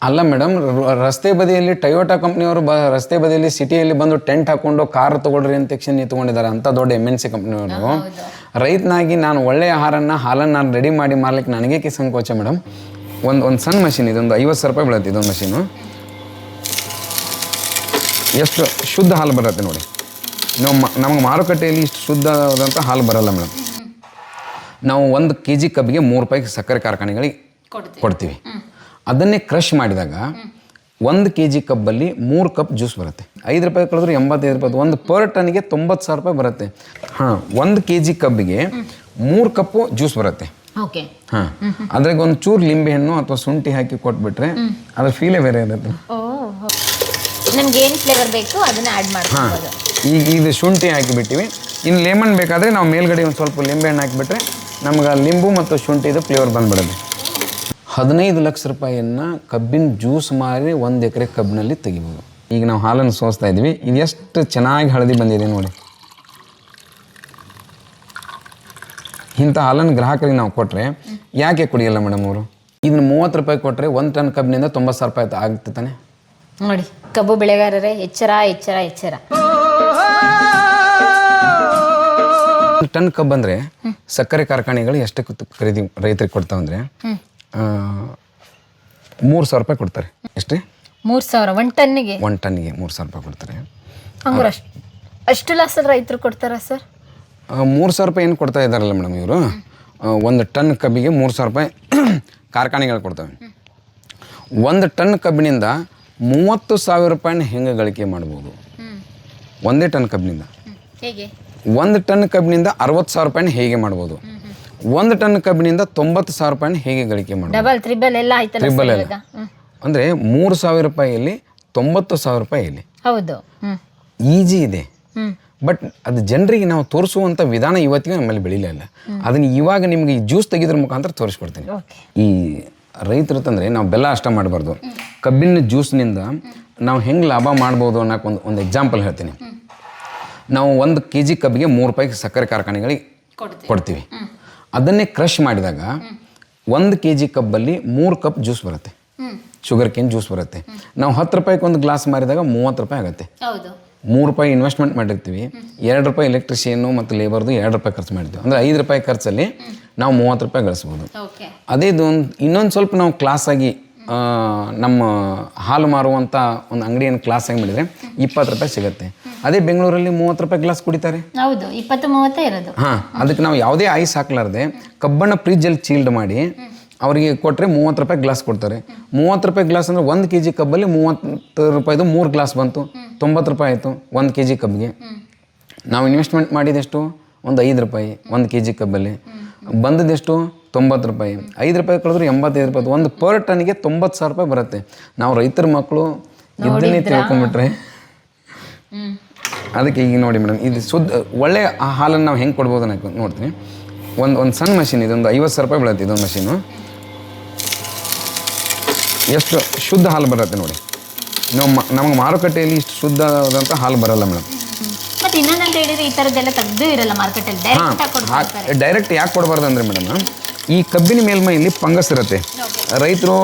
ಅಲ್ಲ ಮೇಡಮ್, ರಸ್ತೆ ಬದಿಯಲ್ಲಿ ಟೊಯೋಟಾ ಕಂಪ್ನಿಯವರು ರಸ್ತೆ ಬದಿಯಲ್ಲಿ ಸಿಟಿಯಲ್ಲಿ ಬಂದು ಟೆಂಟ್ ಹಾಕೊಂಡು ಕಾರ್ ತೊಗೊಳ್ರಿ ಅಂತ ತಕ್ಷಣ ನಿಂತ್ಕೊಂಡಿದ್ದಾರೆ. ಅಂಥ ದೊಡ್ಡ MNC ಕಂಪ್ನಿಯವರು. ರೈತನಾಗಿ ನಾನು ಒಳ್ಳೆಯ ಹಾಲನ್ನು ನಾನು ರೆಡಿ ಮಾಡಿ ಮಾರ್ಲಿಕ್ಕೆ ನನಗೇಕೆ ಸಂಕೋಚ ಮೇಡಮ್? ಒಂದು ಸಣ್ಣ ಮಷೀನ್, ಇದೊಂದು 50 ರೂಪಾಯಿ ಬೀಳುತ್ತೆ ಇದೊಂದು ಮಷೀನು. ಎಷ್ಟು ಶುದ್ಧ ಹಾಲು ಬರುತ್ತೆ ನೋಡಿ. ನಮಗೆ ಮಾರುಕಟ್ಟೆಯಲ್ಲಿ ಇಷ್ಟು ಶುದ್ಧವಾದಂಥ ಹಾಲು ಬರಲ್ಲ ಮೇಡಮ್. ನಾವು 1 kg ಕಬ್ಬಿಗೆ 3 ರೂಪಾಯಿ ಸಕ್ಕರೆ ಕಾರ್ಖಾನೆಗಳಿಗೆ ಕೊಡ್ತೀವಿ. ಅದನ್ನೇ ಕ್ರಷ್ ಮಾಡಿದಾಗ 1 kg ಕಬ್ಬಲ್ಲಿ 3 ಕಪ್ ಜ್ಯೂಸ್ ಬರುತ್ತೆ. 5 ರೂಪಾಯಿ ಕಳೆದ್ರೆ 85 ರೂಪಾಯಿ, ಒಂದು ಪರ್ ಟನ್ಗೆ 90,000 ರೂಪಾಯಿ ಬರುತ್ತೆ. 1 kg ಕಬ್ಬಿಗೆ 3 ಕಪ್ಪು ಜ್ಯೂಸ್ ಬರುತ್ತೆ. ಅದ್ರಾಗ ಒಂದು ಚೂರು ಲಿಂಬೆ ಹಣ್ಣು ಅಥವಾ ಶುಂಠಿ ಹಾಕಿ ಕೊಟ್ಬಿಟ್ರೆ ಅದ್ರ ಫೀಲೇ ಬೇರೆ ಇರುತ್ತೆ. ನಮ್ಗೆ ಏನು ಫ್ಲೇವರ್ ಬೇಕು ಅದನ್ನ ಆ್ಯಡ್ ಮಾಡ್ಬೋದು. ಈಗ ಇದು ಶುಂಠಿ ಹಾಕಿಬಿಟ್ಟಿವಿ. ಇನ್ನು ಲೆಮನ್ ಬೇಕಾದರೆ ನಾವು ಮೇಲ್ಗಡೆ ಒಂದು ಸ್ವಲ್ಪ ಲಿಂಬೆ ಹಣ್ಣು ಹಾಕಿಬಿಟ್ರೆ ನಮ್ಗೆ ಲಿಂಬು ಮತ್ತು ಶುಂಠಿದು ಫ್ಲೇವರ್ ಬಂದ್ಬಿಡುತ್ತೆ. 15 ಲಕ್ಷ ರೂಪಾಯಿಯನ್ನು ಕಬ್ಬಿನ ಜ್ಯೂಸ್ ಮಾರಿ 1 ಎಕರೆ ಕಬ್ಬಿನಲ್ಲಿ ತೆಗಿಬೋದು. ಈಗ ನಾವು ಹಾಲನ್ನು ಸೋಸ್ತಾ ಇದ್ವಿ. ಇದು ಎಷ್ಟು ಚೆನ್ನಾಗಿ ಹಳದಿ ಬಂದಿದೆ ನೋಡಿ. ಇಂಥ ಹಾಲನ್ನು ಗ್ರಾಹಕರಿಗೆ ನಾವು ಕೊಟ್ಟರೆ ಯಾಕೆ ಕುಡಿಯಲ್ಲ ಮೇಡಮ್ ಅವರು? ಇದನ್ನು 30 ರೂಪಾಯಿ ಕೊಟ್ಟರೆ 1 ಟನ್ ಕಬ್ಬಿನಿಂದ 90,000 ರೂಪಾಯಿ ಆಗುತ್ತೆ ತಾನೆ ನೋಡಿ. ಕಬ್ಬು ಬೆಳೆಗಾರರೇ ಎಚ್ಚರ ಎಚ್ಚರ ಎಚ್ಚರ. ಟನ್ ಕಬ್ಬು ಅಂದರೆ ಸಕ್ಕರೆ ಕಾರ್ಖಾನೆಗಳು ಎಷ್ಟಕ್ಕೆ ಖರೀದಿ ರೈತರಿಗೆ ಕೊಡ್ತಾವಂದ್ರೆ 3,000 ರೂಪಾಯಿ ಕೊಡ್ತಾರೆ. ಎಷ್ಟೇ? 3,000 1 ಟನ್ನಿಗೆ? 1 ಟನ್ನಿಗೆ 3,000 ರೂಪಾಯಿ ಕೊಡ್ತಾರೆ. ಹಂಗಾರೆ ಅಷ್ಟು ಲಾಸಲ್ಲಿ ರೈತರು ಕೊಡ್ತಾರಾ ಸರ್? 3,000 ರೂಪಾಯಿ ಏನು ಕೊಡ್ತಾ ಇದ್ದಾರಲ್ಲ ಮೇಡಮ್ ಇವರು. 1 ಟನ್ ಕಬ್ಬಿಗೆ 3,000 ರೂಪಾಯಿ ಕಾರ್ಖಾನೆಗಳು ಕೊಡ್ತವೆ. 1 ಟನ್ ಕಬ್ಬಿನಿಂದ 30,000 ರೂಪಾಯಿನ ಹೆಂಗೆ ಗಳಿಕೆ ಮಾಡ್ಬೋದು? 1 ಟನ್ ಕಬ್ಬಿನಿಂದ ಹೇಗೆ? 1 ಟನ್ ಕಬ್ಬಿನಿಂದ 60,000 ರೂಪಾಯಿನ ಹೇಗೆ ಮಾಡ್ಬೋದು? 1 ಟನ್ ಕಬ್ಬಿನಿಂದ 90,000 ರೂಪಾಯಿನ ಹೇಗೆ ಗಳಿಕೆ ಮಾಡ್ಬೋದು? ಡಬಲ್ ತ್ರಿಬಲ್ ಎಲ್ಲ ಆಯ್ತಲ್ಲ. ಟ್ರಿಬಲ್ ಎಲ್ಲ ಅಂದರೆ 3,000 ರೂಪಾಯಿಯಲ್ಲಿ 90,000 ರೂಪಾಯಿಯಲ್ಲಿ. ಹೌದು, ಈಜಿ ಇದೆ. ಬಟ್ ಅದು ಜನರಿಗೆ ನಾವು ತೋರಿಸುವಂಥ ವಿಧಾನ ಇವತ್ತಿಗೆ ನಮ್ಮಲ್ಲಿ ಬೆಳಿಲೇ ಇಲ್ಲ. ಅದನ್ನು ಇವಾಗ ನಿಮಗೆ ಈ ಜ್ಯೂಸ್ ತೆಗೆದ್ರ ಮುಖಾಂತರ ತೋರಿಸ್ಕೊಡ್ತೀನಿ. ಈ ರೈತರು ತಂದರೆ ನಾವು ಬೆಲ್ಲ ಅಷ್ಟ ಮಾಡಬಾರ್ದು. ಕಬ್ಬಿನ ಜ್ಯೂಸ್ನಿಂದ ನಾವು ಹೆಂಗೆ ಲಾಭ ಮಾಡ್ಬೋದು ಅನ್ನೋಕೆ ಒಂದು ಎಕ್ಸಾಂಪಲ್ ಹೇಳ್ತೀನಿ. ನಾವು 1 kg ಕಬ್ಬಿಗೆ 3 ರೂಪಾಯಿ ಸಕ್ಕರೆ ಕಾರ್ಖಾನೆಗಳಿಗೆ ಕೊಡ್ತೀವಿ. ಅದನ್ನೇ ಕ್ರಷ್ ಮಾಡಿದಾಗ 1 kg ಕಬ್ಬಲ್ಲಿ 3 ಕಪ್ ಜ್ಯೂಸ್ ಬರುತ್ತೆ. ಶುಗರ್ ಕೇನ್ ಜ್ಯೂಸ್ ಬರುತ್ತೆ. ನಾವು 10 ರೂಪಾಯಿಗೆ ಒಂದು ಗ್ಲಾಸ್ ಮಾರಿದಾಗ 30 ರೂಪಾಯಿ ಆಗುತ್ತೆ. 3 ರೂಪಾಯಿ ಇನ್ವೆಸ್ಟ್ಮೆಂಟ್ ಮಾಡಿರ್ತೀವಿ. 2 ರೂಪಾಯಿ ಎಲೆಕ್ಟ್ರಿಷಿಯನ್ನು ಮತ್ತು ಲೇಬರ್ದು 2 ರೂಪಾಯಿ ಖರ್ಚು ಮಾಡಿರ್ತೀವಿ. ಅಂದರೆ 5 ರೂಪಾಯಿ ಖರ್ಚಲ್ಲಿ ನಾವು 30 ರೂಪಾಯಿ ಗಳಿಸ್ಬೋದು. ಅದೇ ಇನ್ನೊಂದು ಸ್ವಲ್ಪ ನಾವು ಕ್ಲಾಸಾಗಿ ನಮ್ಮ ಹಾಲು ಮಾರುವಂಥ ಒಂದು ಅಂಗಡಿಯನ್ನು ಕ್ಲಾಸಾಗಿ ಮಾಡಿದರೆ 20 ರೂಪಾಯಿ ಸಿಗುತ್ತೆ. ಅದೇ ಬೆಂಗಳೂರಲ್ಲಿ 30 ರೂಪಾಯಿ ಗ್ಲಾಸ್ ಕುಡಿತಾರೆ. ಹೌದು, 20-30 ಇರೋದು. ಅದಕ್ಕೆ ನಾವು ಯಾವುದೇ ಐಸ್ ಹಾಕ್ಲಾರ್ದೆ ಕಬ್ಬನ್ನು ಫ್ರಿಜ್ಜಲ್ಲಿ ಚೀಲ್ಡ್ ಮಾಡಿ ಅವರಿಗೆ ಕೊಟ್ಟರೆ 30 ರೂಪಾಯಿ ಗ್ಲಾಸ್ ಕೊಡ್ತಾರೆ. 30 ರೂಪಾಯಿ ಗ್ಲಾಸ್ ಅಂದರೆ 1 kg ಕಬ್ಬಲ್ಲಿ 30 ರೂಪಾಯಿದು 3 ಗ್ಲಾಸ್ ಬಂತು, 90 ರೂಪಾಯಿ ಆಯಿತು 1 kg ಕಬ್ಬಿಗೆ. ನಾವು ಇನ್ವೆಸ್ಟ್ಮೆಂಟ್ ಮಾಡಿದೆಷ್ಟು? ಒಂದು 5 ರೂಪಾಯಿ 1 kg ಕಬ್ಬಲ್ಲಿ. ಬಂದದೆಷ್ಟು? 90 ರೂಪಾಯಿ. 5 ರೂಪಾಯಿ ಕಳೆದ್ರೆ 85 ರೂಪಾಯಿ. ಒಂದು ಪರ್ ಟನ್ಗೆ 90,000 ರೂಪಾಯಿ ಬರುತ್ತೆ. ನಾವು ರೈತರ ಮಕ್ಕಳು ಇದನ್ನೇ ತಿಳ್ಕೊಂಬಿಟ್ರೆ ಅದಕ್ಕೆ ಈಗ ನೋಡಿ ಮೇಡಮ್, ಇದು ಒಳ್ಳೆಯ ಹಾಲನ್ನು ನಾವು ಹೆಂಗೆ ಕೊಡ್ಬೋದು ಅನ್ನೋ ನೋಡ್ತೀನಿ. ಒಂದು ಸಣ್ಣ ಮಷೀನ್, ಇದೊಂದು 50 ರೂಪಾಯಿ ಬೀಳುತ್ತೆ ಇದೊಂದು ಮಷೀನು. ಎಷ್ಟು ಶುದ್ಧ ಹಾಲು ಬರುತ್ತೆ ನೋಡಿ. ನಮಗೆ ಮಾರುಕಟ್ಟೆಯಲ್ಲಿ ಇಷ್ಟು ಶುದ್ಧವಾದಂಥ ಹಾಲು ಬರಲ್ಲ ಮೇಡಮ್. ಮತ್ತೆ ಇನ್ನೊಂದಂತ ಹೇಳಿದ್ರೆ ಈ ಥರದ್ದೆಲ್ಲ ತೆಗ್ದು ಇರಲ್ಲ ಮಾರ್ಕೆಟಲ್ಲಿ, ಡೈರೆಕ್ಟ್ ಯಾಕೆ ಕೊಡಬಾರ್ದು ಅಂದರೆ ಮೇಡಮ್, ಈ ಕಬ್ಬಿನ ಮೇಲ್ಮೈಯಲ್ಲಿ ಫಂಗಸ್ ಇರುತ್ತೆ. ರೈತರು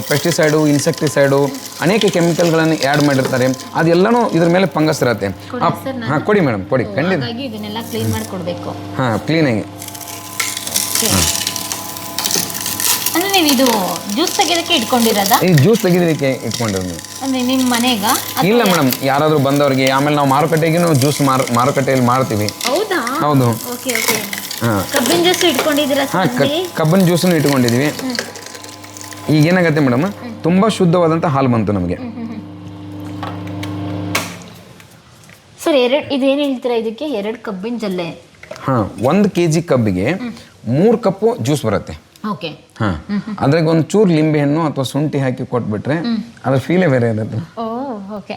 ಪೆಸ್ಟಿಸೈಡು, ಇನ್ಸೆಕ್ಟಿಸೈಡು ಅನೇಕ ಕೆಮಿಕಲ್ಗಳನ್ನು ಆ್ಯಡ್ ಮಾಡಿರ್ತಾರೆ. ಅದೆಲ್ಲನೂ ಇದ್ರ ಮೇಲೆ ಫಂಗಸ್ ಇರುತ್ತೆ. ಕೊಡಿ ಮೇಡಮ್, ಕೊಡಿ, ಖಂಡಿತ. ಇದನ್ನೆಲ್ಲ ಕ್ಲೀನ್ ಮಾಡಿ ಕೊಡಬೇಕು. ಕ್ಲೀನಾಗಿ. ಅಂದರೆ ನೀವು ಇದು ಜ್ಯೂಸ್ ತೆಗೆಯೋದಕ್ಕೆ ಇಟ್ಕೊಂಡಿರೋದಾ? ಈ ಜ್ಯೂಸ್ ತೆಗೆಯೋದಕ್ಕೆ ಇಟ್ಕೊಂಡಿರೋದು ಅಂದರೆ ನಿಮ್ಮ ಮನೆಗ? ಇಲ್ಲ ಮೇಡಮ್, ಯಾರಾದರೂ ಬಂದವ್ರಿಗೆ. ಆಮೇಲೆ ನಾವು ಮಾರುಕಟ್ಟೆಗೆ ನಾವು ಜ್ಯೂಸ್ ಮಾರುಕಟ್ಟೆಯಲ್ಲಿ ಮಾರ್ತೀವಿ. ಹೌದಾ? ಹೌದು. Okay okay. ಕಬ್ಬಿನ ಜ್ಯೂಸ್ ಇಟ್ಕೊಂಡಿದ್ದೀರಾ? ಕಬ್ಬಿನ ಜ್ಯೂಸನ್ನು ಇಟ್ಕೊಂಡಿದ್ದೀವಿ. ಈಗ ಏನಾಗುತ್ತೆ ಮೇಡಮ್, ತುಂಬ ಶುದ್ಧವಾದಂಥ ಹಾಲು ಬಂತು ನಮಗೆ. ಸರ್, ಇದೇನು ಹೇಳ್ತೀರಾ ಇದಕ್ಕೆ? 2 ಕಬ್ಬಿನ ಜಲ್ಲೆ. 1 kg ಕಬ್ಬಿಗೆ 3 ಕಪ್ಪು ಜ್ಯೂಸ್ ಬರುತ್ತೆ. ಓಕೆ. ಅದ್ರಾಗ ಒಂದು ಚೂರು ಲಿಂಬೆ ಹಣ್ಣು ಅಥವಾ ಶುಂಠಿ ಹಾಕಿ ಕೊಟ್ಬಿಟ್ರೆ ಅದ್ರ ಫೀಲೇ ಬೇರೆ ಇರುತ್ತೆ. ಓಕೆ.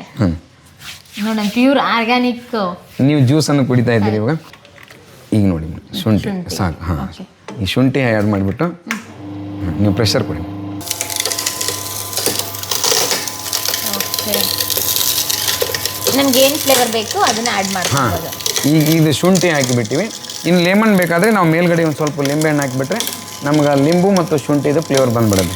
ನೋಡಿ, ಪ್ಯೂರ್ ಆರ್ಗ್ಯಾನಿಕ್ ನೀವು ಜ್ಯೂಸನ್ನು ಕುಡಿತಾ ಇದ್ದೀರಿ ಇವಾಗ. ಈಗ ನೋಡಿ ಶುಂಠಿ ಸಾಕು. ಈ ಶುಂಠಿ ಆ್ಯಡ್ ಮಾಡಿಬಿಟ್ಟು ನೀವು ಪ್ರೆಷರ್ ಕೊಡಿ. ನಮ್ಗೆ ಏನು ಫ್ಲೇವರ್ ಬೇಕು ಅದನ್ನ ಆ್ಯಡ್ ಮಾಡ್ಬೋದು. ಈಗ ಇದು ಶುಂಠಿ ಹಾಕಿಬಿಟ್ಟಿವಿ. ಇನ್ನು ಲೆಮನ್ ಬೇಕಾದರೆ ನಾವು ಮೇಲ್ಗಡೆ ಒಂದು ಸ್ವಲ್ಪ ಲಿಂಬೆ ಹಣ್ಣು ಹಾಕಿಬಿಟ್ರೆ ನಮ್ಗೆ ಲಿಂಬು ಮತ್ತು ಶುಂಠಿದು ಫ್ಲೇವರ್ ಬಂದ್ಬಿಡೋದು.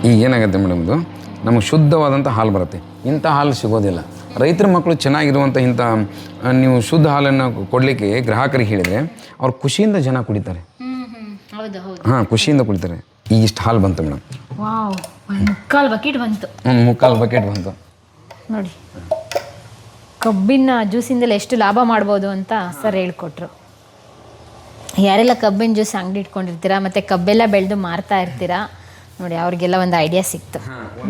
ಈಗ ಏನಾಗುತ್ತೆ ಮೇಡಮ್ ಇದು ನಮಗೆ ಶುದ್ಧವಾದಂಥ ಹಾಲು ಬರುತ್ತೆ. ಇಂಥ ಹಾಲು ಸಿಗೋದಿಲ್ಲ. ರೈತರ ಮಕ್ಕಳು ಚೆನ್ನಾಗಿರುವಂಥ ಇಂಥ ನೀವು ಶುದ್ಧ ಹಾಲನ್ನು ಕೊಡಲಿಕ್ಕೆ ಗ್ರಾಹಕರಿಗೆ ಹೇಳಿದರೆ ಅವ್ರು ಖುಷಿಯಿಂದ ಜನ ಕುಡಿತಾರೆ. ಹೌದು ಹೌದು. ಹಾಂ, ಖುಷಿಯಿಂದ ಕುಡಿತಾರೆ. ಈಗ ಇಷ್ಟು ಹಾಲು ಬಂತು ಮೇಡಮ್. ವಾವ್, ಒಂದು ಮುಕ್ಕಾಲು ಬಕೆಟ್ ಬಂತು. ಒಂದು ಮುಕ್ಕಾಲು ಬಕೆಟ್ ಬಂತು ನೋಡಿ, ಕಬ್ಬಿನ ಜ್ಯೂಸಿಂದಲೇ ಎಷ್ಟು ಲಾಭ ಮಾಡ್ಬೋದು ಅಂತ ಸರ್ ಹೇಳ್ಕೊಟ್ರು. ಯಾರೆಲ್ಲ ಕಬ್ಬಿನ ಜ್ಯೂಸ್ ಅಂಗಡಿ ಇಟ್ಕೊಂಡಿರ್ತೀರಾ ಮತ್ತು ಕಬ್ಬೆಲ್ಲ ಬೆಳೆದು ಮಾರ್ತಾ ಇರ್ತೀರಾ ನೋಡಿ, ಅವ್ರಿಗೆಲ್ಲ ಒಂದು ಐಡಿಯಾ ಸಿಕ್ತು.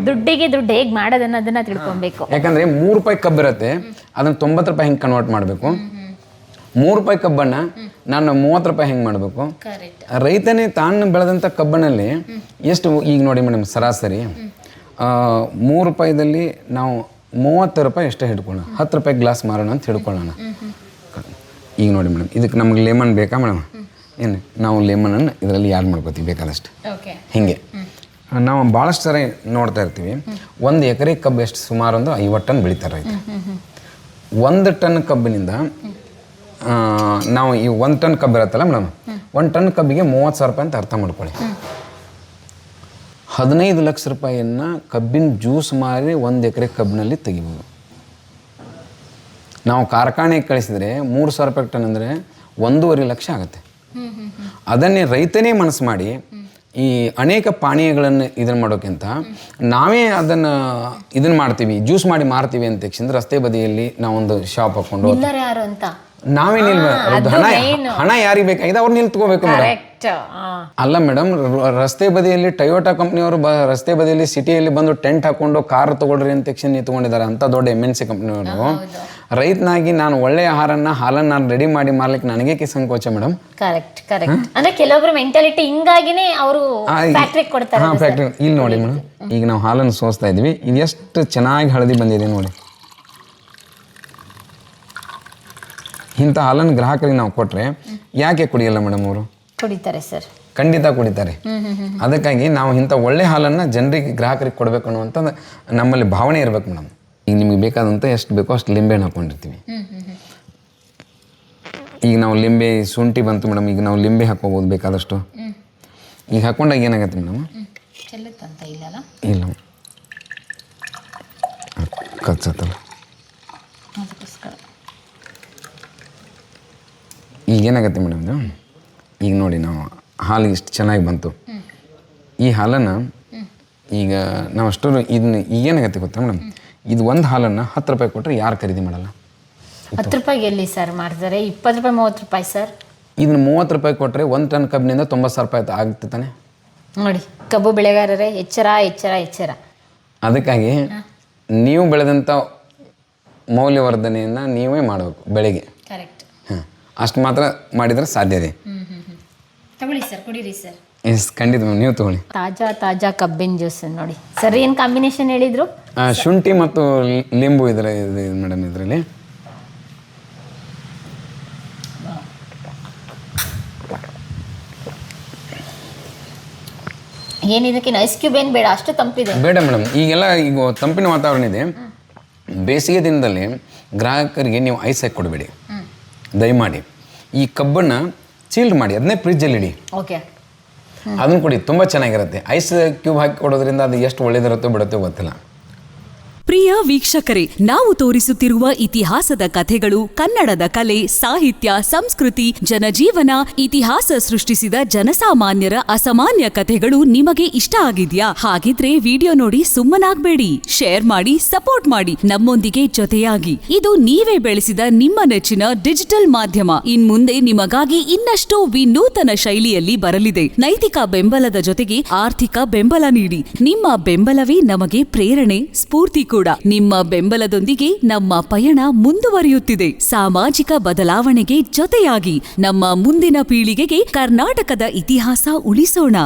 ದುಡ್ಡಿಗೆ ದುಡ್ಡು ಹೇಗೆ ಮಾಡೋದು ಅನ್ನೋದನ್ನ ತಿಳ್ಕೊಬೇಕು. ಯಾಕಂದರೆ ₹3 ಕಬ್ಬು ಇರುತ್ತೆ, ಅದನ್ನು ₹90 ಹೆಂಗೆ ಕನ್ವರ್ಟ್ ಮಾಡಬೇಕು, ₹3 ಕಬ್ಬನ್ನು ನಾನು ₹30 ಹೆಂಗೆ ಮಾಡಬೇಕು. ರೈತನೇ ತಾನು ಬೆಳೆದಂಥ ಕಬ್ಬನಲ್ಲಿ ಎಷ್ಟು, ಈಗ ನೋಡಿ ಮೇಡಮ್ ಸರಾಸರಿ ₹3ದಲ್ಲಿ ನಾವು ₹30 ಎಷ್ಟೇ ಹಿಡ್ಕೊಳ್ಳೋಣ, ₹10 ಗ್ಲಾಸ್ ಮಾರೋಣ ಅಂತ ಹಿಡ್ಕೊಳ್ಳೋಣ. ಈಗ ನೋಡಿ ಮೇಡಮ್, ಇದಕ್ಕೆ ನಮ್ಗೆ ಲೆಮನ್ ಬೇಕಾ ಮೇಡಮ್? ಏನು, ನಾವು ಲೆಮನನ್ನು ಇದರಲ್ಲಿ ಆ್ಯಡ್ ಮಾಡ್ಕೋತೀವಿ ಬೇಕಾದಷ್ಟು. ಹೀಗೆ ನಾವು ಭಾಳಷ್ಟು ಸರಿ ನೋಡ್ತಾ ಇರ್ತೀವಿ. 1 ಎಕರೆ ಕಬ್ಬು ಎಷ್ಟು ಸುಮಾರು ಒಂದು 50 ಟನ್ ಬೆಳೀತಾರೆ ರೈತ. 1 ಟನ್ ಕಬ್ಬಿನಿಂದ ನಾವು ಈ 1 ಟನ್ ಕಬ್ಬು ಇರುತ್ತಲ್ಲ ಮೇಡಮ್, 1 ಟನ್ ಕಬ್ಬಿಗೆ ₹30,000 ಅಂತ ಅರ್ಥ ಮಾಡ್ಕೊಳ್ಳಿ. 15 ಲಕ್ಷ ರೂಪಾಯಿಯನ್ನು ಕಬ್ಬಿನ ಜ್ಯೂಸ್ ಮಾರಿ 1 ಎಕರೆ ಕಬ್ಬಿನಲ್ಲಿ ತೆಗಿಬೋದು. ನಾವು ಕಾರ್ಖಾನೆಗೆ ಕಳಿಸಿದರೆ ₹3,000 ಟನ್ ಅಂದರೆ 1.5 ಲಕ್ಷ ಆಗುತ್ತೆ. ಅದನ್ನೇ ರೈತನೇ ಮನಸ್ಸು ಮಾಡಿ ಈ ಅನೇಕ ಪಾನೀಯಗಳನ್ನು ಇದನ್ನು ಮಾಡೋಕ್ಕಿಂತ ನಾವೇ ಅದನ್ನು ಇದನ್ನು ಮಾಡ್ತೀವಿ, ಜ್ಯೂಸ್ ಮಾಡಿ ಮಾರ್ತೀವಿ ಅಂತ ತಕ್ಷಣ ರಸ್ತೆ ಬದಿಯಲ್ಲಿ ನಾವೊಂದು ಶಾಪ್ ಹಾಕ್ಕೊಂಡು ಯಾರು ಅಂತ ನಾವೇ ಹಣ ಯಾರಿಗೆ ಬೇಕಾಗಿದೆ ಅವ್ರು ನಿಲ್ತ್ಕೋಬೇಕು ಮೇಡಮ್. ಅಲ್ಲ ಮೇಡಮ್, ರಸ್ತೆ ಬದಿಯಲ್ಲಿ ಟೊಯೋಟಾ ಕಂಪ್ನಿಯವರು ರಸ್ತೆ ಬದಿಯಲ್ಲಿ ಸಿಟಿಯಲ್ಲಿ ಬಂದು ಟೆಂಟ್ ಹಾಕೊಂಡು ಕಾರ್ ತಗೊಳ್ರಿ ಅಂತ ತಕ್ಷಣ ನಿಂತ್ಕೊಂಡಿದ್ದಾರೆ. ಅಂಥ ದೊಡ್ಡ MNC ಕಂಪ್ನಿಯವರು ರೈತನಾಗಿ ನಾನು ಒಳ್ಳೆ ಆಹಾರನ ಹಾಲನ್ನು ನಾನು ರೆಡಿ ಮಾಡಿ ಮಾರ್ಲಿಕ್ಕೆ ನನಗೆ ಸಂಕೋಚ ಮೇಡಮ್. Correct correct. ಅಂದ್ರೆ ಕೆಲವೊಬ್ರು ಮೆಂಟಾಲಿಟಿ ಹಿಂಗಾಗಿನೇ ಅವರು ಫ್ಯಾಕ್ಟರಿ ಕೊಡ್ತಾರೆ. ಹಾಂ, ಫ್ಯಾಕ್ಟ್ರಿ. ಇಲ್ಲಿ ನೋಡಿ ಮೇಡಮ್, ಈಗ ನಾವು ಹಾಲನ್ನು ಸೋಸ್ತಾ ಇದ್ವಿ. ಇದು ಎಷ್ಟು ಚೆನ್ನಾಗಿ ಹಳದಿ ಬಂದಿದೆ ನೋಡಿ. ಇಂಥ ಹಾಲನ್ನು ಗ್ರಾಹಕರಿಗೆ ನಾವು ಕೊಟ್ಟರೆ ಯಾಕೆ ಕುಡಿಯಲ್ಲ ಮೇಡಮ್? ಅವರು ಕುಡಿತಾರೆ ಸರ್, ಖಂಡಿತ ಕುಡಿತಾರೆ. ಅದಕ್ಕಾಗಿ ನಾವು ಇಂಥ ಒಳ್ಳೆ ಹಾಲನ್ನು ಜನರಿಗೆ ಗ್ರಾಹಕರಿಗೆ ಕೊಡಬೇಕು ಅನ್ನುವಂಥ ನಮ್ಮಲ್ಲಿ ಭಾವನೆ ಇರಬೇಕು ಮೇಡಮ್. ಈಗ ನಿಮಗೆ ಬೇಕಾದಂಥ ಎಷ್ಟು ಬೇಕೋ ಅಷ್ಟು ಲಿಂಬೆಹಣ್ಣು ಹಾಕ್ಕೊಂಡಿರ್ತೀವಿ. ಈಗ ನಾವು ಲಿಂಬೆ, ಶುಂಠಿ ಬಂತು ಮೇಡಮ್, ಈಗ ನಾವು ಲಿಂಬೆ ಹಾಕ್ಕೋಬೋದು ಬೇಕಾದಷ್ಟು. ಈಗ ಹಾಕ್ಕೊಂಡಾಗ ಏನಾಗುತ್ತೆ ಮೇಡಮ್? ಇಲ್ಲ ಕಚ್ಚತ್ತಲ್ಲ. ಈಗ ಏನಾಗುತ್ತೆ ಮೇಡಮ್ ಇದು? ಈಗ ನೋಡಿ, ನಾವು ಹಾಲು ಇಷ್ಟು ಚೆನ್ನಾಗಿ ಬಂತು. ಈ ಹಾಲನ್ನು ಈಗ ನಾವು ಅಷ್ಟು ಇದನ್ನ ಏನಾಗುತ್ತೆ ಗೊತ್ತಾ ಮೇಡಮ್? ಇದು ಒಂದು ಹಾಲನ್ನು ₹10 ಕೊಟ್ಟರೆ ಯಾರು ಖರೀದಿ ಮಾಡಲ್ಲ? ₹10 ಎಲ್ಲಿ ಸರ್ ಮಾಡ್ತಾರೆ? ₹20, ₹30 ಸರ್. ಇದನ್ನ ₹30 ಕೊಟ್ಟರೆ 1 ಟನ್ ಕಬ್ಬಿನಿಂದ ₹90,000 ಆಗುತ್ತೆ ತಾನೆ ನೋಡಿ. ಕಬ್ಬು ಬೆಳೆಗಾರರೇ ಎಚ್ಚರ ಎಚ್ಚರ ಎಚ್ಚರ. ಅದಕ್ಕಾಗಿ ನೀವು ಬೆಳೆದಂಥ ಮೌಲ್ಯವರ್ಧನೆಯನ್ನು ನೀವೇ ಮಾಡಬೇಕು ಬೆಳೆಗೆ. ಕರೆಕ್ಟ್. ಹಾಂ, ಅಷ್ಟು ಮಾತ್ರ ಮಾಡಿದರೆ ಸಾಧ್ಯ ಇದೆ. ತಗೊಳ್ಳಿ ಸರ್, ಕುಡೀರಿ ಸರ್. ಎಸ್, ಖಂಡಿತ ನೀವು ತಗೊಳ್ಳಿ. ತಾಜಾ ತಾಜಾ ಕಬ್ಬಿನ ಜ್ಯೂಸ್ ನೋಡಿ ಸರ್. ಏನು ಕಾಂಬಿನೇಷನ್ ಹೇಳಿದ್ರು? ಶುಂಠಿ ಮತ್ತು ಲಿಂಬು ಇದೆ ಮೇಡಮ್ ಇದರಲ್ಲಿ. ಏನಿದಕ್ಕೆ ಐಸ್ ಕ್ಯೂಬ್ ಏನು ಬೇಡ, ಅಷ್ಟು ತಂಪಿದೆ. ಬೇಡ ಮೇಡಮ್, ಈಗೆಲ್ಲ ಈಗ ತಂಪಿನ ವಾತಾವರಣ ಇದೆ. ಬೇಸಿಗೆ ದಿನದಲ್ಲಿ ಗ್ರಾಹಕರಿಗೆ ನೀವು ಐಸ್ ಹಾಕಿ ಕೊಡಬೇಡಿ ದಯಮಾಡಿ. ಈ ಕಬ್ಬನ್ನು ಚೀಲ್ಡ್ ಮಾಡಿ ಅದನ್ನೇ ಫ್ರಿಜ್ಜಲ್ಲಿ ಇಡಿ. ಓಕೆ, ಅದನ್ನು ಕೊಡಿ, ತುಂಬ ಚೆನ್ನಾಗಿರುತ್ತೆ. ಐಸ್ ಕ್ಯೂಬ್ ಹಾಕಿ ಕೊಡೋದ್ರಿಂದ ಅದು ಎಷ್ಟು ಒಳ್ಳೇದಿರುತ್ತೋ ಬಿಡುತ್ತೋ ಗೊತ್ತಿಲ್ಲ. ಪ್ರಿಯ ವೀಕ್ಷಕರೇ, ನಾವು ತೋರಿಸುತ್ತಿರುವ ಇತಿಹಾಸದ ಕಥೆಗಳು ಕನ್ನಡದ ಕಲೆ, ಸಾಹಿತ್ಯ, ಸಂಸ್ಕೃತಿ, ಜನಜೀವನ, ಇತಿಹಾಸ ಸೃಷ್ಟಿಸಿದ ಜನಸಾಮಾನ್ಯರ ಅಸಾಮಾನ್ಯ ಕಥೆಗಳು ನಿಮಗೆ ಇಷ್ಟ ಆಗಿದ್ಯಾ? ಹಾಗಿದ್ರೆ ವಿಡಿಯೋ ನೋಡಿ ಸುಮ್ಮನಾಗ್ಬೇಡಿ, ಶೇರ್ ಮಾಡಿ, ಸಪೋರ್ಟ್ ಮಾಡಿ, ನಮ್ಮೊಂದಿಗೆ ಜೊತೆಯಾಗಿ. ಇದು ನೀವೇ ಬೆಳೆಸಿದ ನಿಮ್ಮ ನೆಚ್ಚಿನ ಡಿಜಿಟಲ್ ಮಾಧ್ಯಮ. ಇನ್ಮುಂದೆ ನಿಮಗಾಗಿ ಇನ್ನಷ್ಟು ವಿನೂತನ ಶೈಲಿಯಲ್ಲಿ ಬರಲಿದೆ. ನೈತಿಕ ಬೆಂಬಲದ ಜೊತೆಗೆ ಆರ್ಥಿಕ ಬೆಂಬಲ ನೀಡಿ. ನಿಮ್ಮ ಬೆಂಬಲವೇ ನಮಗೆ ಪ್ರೇರಣೆ, ಸ್ಫೂರ್ತಿ ಕೂಡ. ನಿಮ್ಮ ಬೆಂಬಲದೊಂದಿಗೆ ನಮ್ಮ ಪಯಣ ಮುಂದುವರಿಯುತ್ತಿದೆ. ಸಾಮಾಜಿಕ ಬದಲಾವಣೆಗೆ ಜೊತೆಯಾಗಿ ನಮ್ಮ ಮುಂದಿನ ಪೀಳಿಗೆಗೆ ಕರ್ನಾಟಕದ ಇತಿಹಾಸ ಉಳಿಸೋಣ.